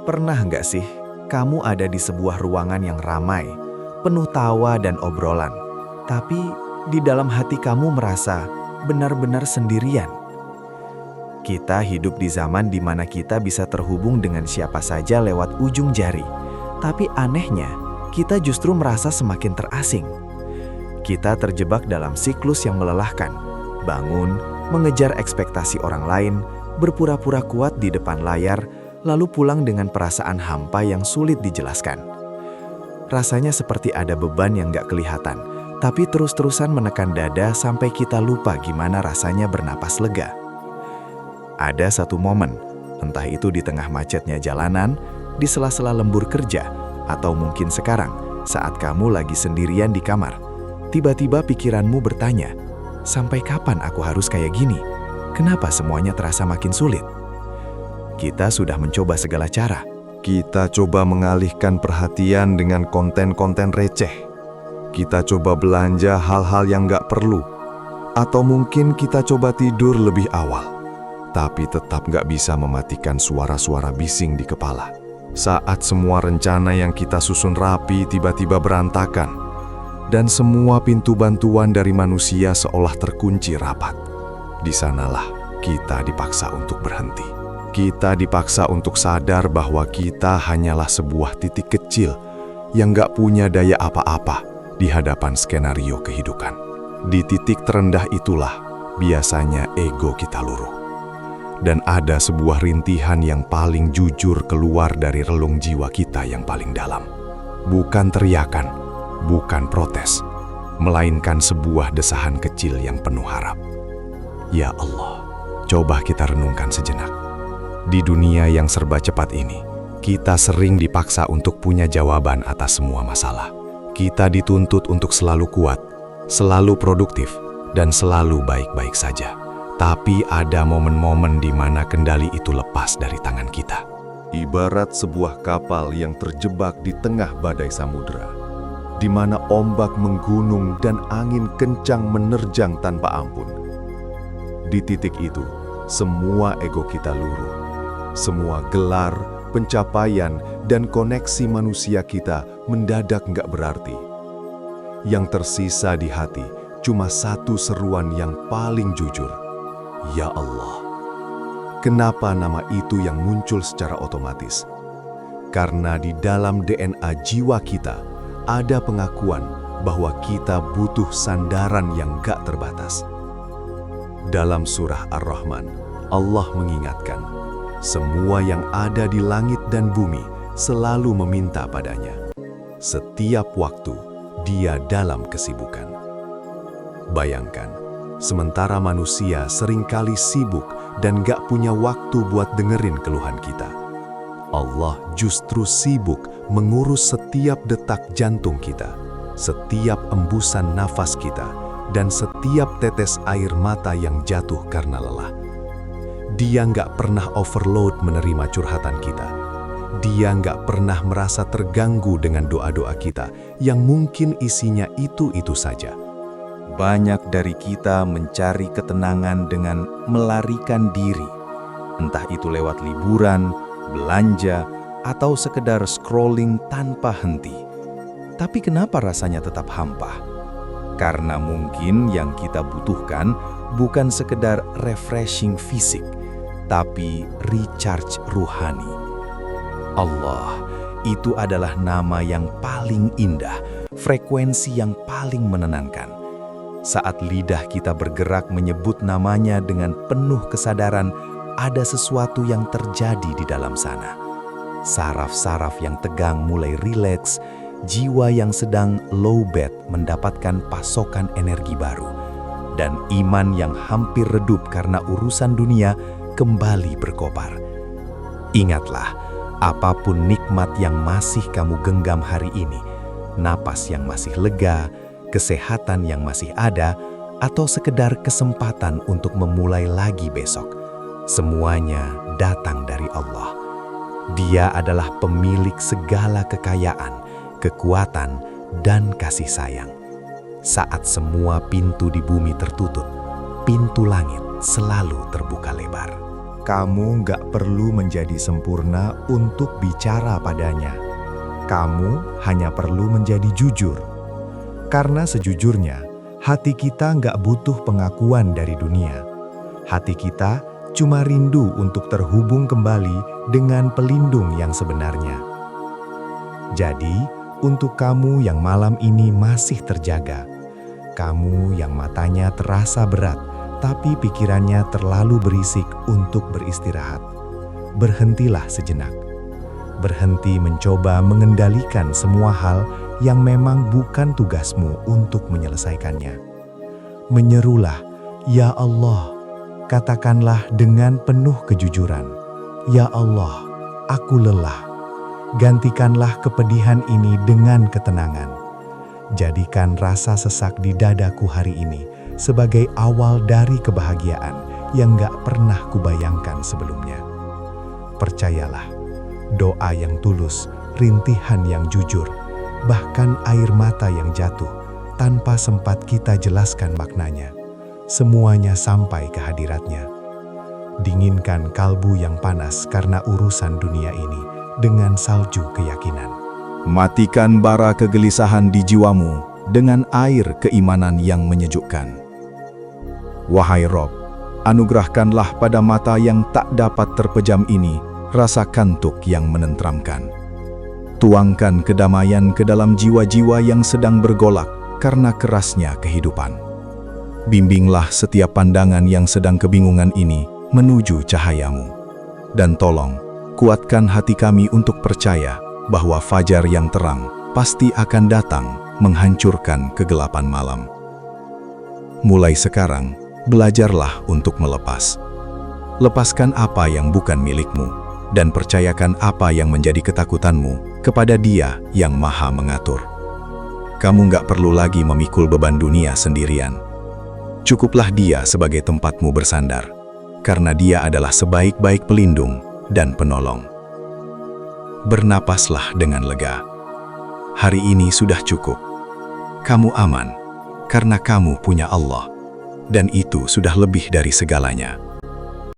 Pernah nggak sih kamu ada di sebuah ruangan yang ramai, penuh tawa dan obrolan, tapi di dalam hati kamu merasa benar-benar sendirian? Kita hidup di zaman di mana kita bisa terhubung dengan siapa saja lewat ujung jari, tapi anehnya kita justru merasa semakin terasing. Kita terjebak dalam siklus yang melelahkan, bangun, mengejar ekspektasi orang lain, berpura-pura kuat di depan layar, lalu pulang dengan perasaan hampa yang sulit dijelaskan. Rasanya seperti ada beban yang gak kelihatan, tapi terus-terusan menekan dada sampai kita lupa gimana rasanya bernapas lega. Ada satu momen, entah itu di tengah macetnya jalanan, di sela-sela lembur kerja, atau mungkin sekarang saat kamu lagi sendirian di kamar. Tiba-tiba pikiranmu bertanya, sampai kapan aku harus kayak gini? Kenapa semuanya terasa makin sulit? Kita sudah mencoba segala cara. Kita coba mengalihkan perhatian dengan konten-konten receh. Kita coba belanja hal-hal yang gak perlu. Atau mungkin kita coba tidur lebih awal. Tapi tetap gak bisa mematikan suara-suara bising di kepala. Saat semua rencana yang kita susun rapi tiba-tiba berantakan. Dan semua pintu bantuan dari manusia seolah terkunci rapat. Di sanalah kita dipaksa untuk berhenti. Kita dipaksa untuk sadar bahwa kita hanyalah sebuah titik kecil yang gak punya daya apa-apa di hadapan skenario kehidupan. Di titik terendah itulah biasanya ego kita luruh. Dan ada sebuah rintihan yang paling jujur keluar dari relung jiwa kita yang paling dalam. Bukan teriakan, bukan protes, melainkan sebuah desahan kecil yang penuh harap. Ya Allah, coba kita renungkan sejenak. Di dunia yang serba cepat ini, kita sering dipaksa untuk punya jawaban atas semua masalah. Kita dituntut untuk selalu kuat, selalu produktif, dan selalu baik-baik saja. Tapi ada momen-momen di mana kendali itu lepas dari tangan kita. Ibarat sebuah kapal yang terjebak di tengah badai samudera, di mana ombak menggunung dan angin kencang menerjang tanpa ampun. Di titik itu, semua ego kita luruh. Semua gelar, pencapaian, dan koneksi manusia kita mendadak nggak berarti. Yang tersisa di hati cuma satu seruan yang paling jujur. Ya Allah. Kenapa nama itu yang muncul secara otomatis? Karena di dalam DNA jiwa kita ada pengakuan bahwa kita butuh sandaran yang gak terbatas. Dalam surah Ar-Rahman, Allah mengingatkan, semua yang ada di langit dan bumi selalu meminta padanya. Setiap waktu, dia dalam kesibukan. Bayangkan, sementara manusia seringkali sibuk dan gak punya waktu buat dengerin keluhan kita. Allah justru sibuk mengurus setiap detak jantung kita, setiap embusan nafas kita, dan setiap tetes air mata yang jatuh karena lelah. Dia nggak pernah overload menerima curhatan kita. Dia nggak pernah merasa terganggu dengan doa-doa kita yang mungkin isinya itu-itu saja. Banyak dari kita mencari ketenangan dengan melarikan diri, entah itu lewat liburan, belanja, atau sekedar scrolling tanpa henti. Tapi kenapa rasanya tetap hampa? Karena mungkin yang kita butuhkan bukan sekedar refreshing fisik, tapi recharge ruhani. Allah, itu adalah nama yang paling indah, frekuensi yang paling menenangkan. Saat lidah kita bergerak menyebut namanya dengan penuh kesadaran, ada sesuatu yang terjadi di dalam sana. Saraf-saraf yang tegang mulai rileks, jiwa yang sedang low bat mendapatkan pasokan energi baru, dan iman yang hampir redup karena urusan dunia kembali berkobar. Ingatlah, apapun nikmat yang masih kamu genggam hari ini, napas yang masih lega, kesehatan yang masih ada, atau sekedar kesempatan untuk memulai lagi besok, semuanya datang dari Allah. Dia adalah pemilik segala kekayaan, kekuatan, dan kasih sayang. Saat semua pintu di bumi tertutup, pintu langit selalu terbuka lebar. Kamu nggak perlu menjadi sempurna untuk bicara padanya. Kamu hanya perlu menjadi jujur. Karena sejujurnya, hati kita nggak butuh pengakuan dari dunia. Hati kita cuma rindu untuk terhubung kembali dengan pelindung yang sebenarnya. Jadi, untuk kamu yang malam ini masih terjaga, kamu yang matanya terasa berat, tapi pikirannya terlalu berisik untuk beristirahat, berhentilah sejenak. Berhenti mencoba mengendalikan semua hal yang memang bukan tugasmu untuk menyelesaikannya. Menyerulah, "Ya Allah," katakanlah dengan penuh kejujuran, "Ya Allah, aku lelah." Gantikanlah kepedihan ini dengan ketenangan. Jadikan rasa sesak di dadaku hari ini sebagai awal dari kebahagiaan yang gak pernah kubayangkan sebelumnya. Percayalah, doa yang tulus, rintihan yang jujur, bahkan air mata yang jatuh tanpa sempat kita jelaskan maknanya, semuanya sampai ke hadiratnya. Dinginkan kalbu yang panas karena urusan dunia ini dengan salju keyakinan. Matikan bara kegelisahan di jiwamu dengan air keimanan yang menyejukkan. Wahai Rob, anugerahkanlah pada mata yang tak dapat terpejam ini rasa kantuk yang menenteramkan. Tuangkan kedamaian ke dalam jiwa-jiwa yang sedang bergolak karena kerasnya kehidupan. Bimbinglah setiap pandangan yang sedang kebingungan ini menuju cahayamu. Dan tolong, kuatkan hati kami untuk percaya bahwa fajar yang terang pasti akan datang menghancurkan kegelapan malam. Mulai sekarang, belajarlah untuk melepas. Lepaskan apa yang bukan milikmu, dan percayakan apa yang menjadi ketakutanmu kepada Dia yang Maha Mengatur. Kamu nggak perlu lagi memikul beban dunia sendirian. Cukuplah Dia sebagai tempatmu bersandar, karena Dia adalah sebaik-baik pelindung dan penolong. Bernapaslah dengan lega. Hari ini sudah cukup. Kamu aman, karena kamu punya Allah, dan itu sudah lebih dari segalanya.